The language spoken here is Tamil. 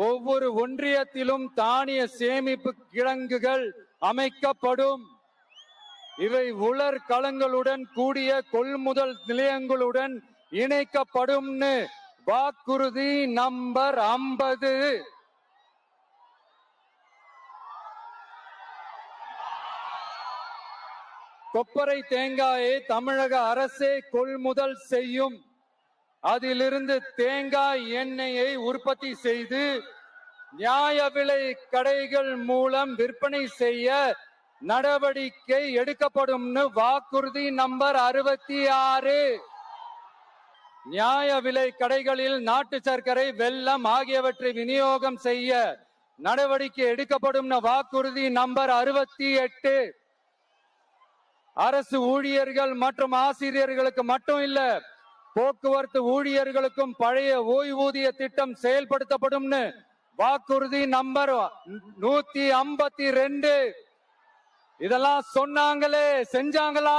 ஒவ்வொரு ஒன்றியத்திலும் தானிய சேமிப்பு கிடங்குகள் அமைக்கப்படும். இவை உலர் களங்களுடன் கூடிய கொள்முதல் நிலையங்களுடன் இணைக்கப்படும். வாக்குறுதி நம்பர் 50. கொப்பரை தேங்காயை தமிழக அரசே கொள்முதல் செய்யும். அதிலிருந்து தேங்காய் எண்ணெயை உற்பத்தி செய்து நியாய விலை கடைகள் மூலம் விற்பனை செய்ய நடவடிக்கை எடுக்கப்படும். வாக்குறுதி நம்பர் 66. நியாய விலை கடைகளில் நாட்டு சர்க்கரை, வெல்லம் ஆகியவற்றை விநியோகம் செய்ய நடவடிக்கை எடுக்கப்படும். வாக்குறுதி நம்பர் 68. அரசு ஊழியர்கள் மற்றும் ஆசிரியர்களுக்கு மட்டும் இல்ல, போக்குவரத்து ஊழியர்களுக்கும் பழைய ஓய்வூதிய திட்டம் செயல்படுத்தப்படும். வாக்குறுதி நம்பர் 152. இதெல்லாம் சொன்னாங்களே, செஞ்சாங்களா?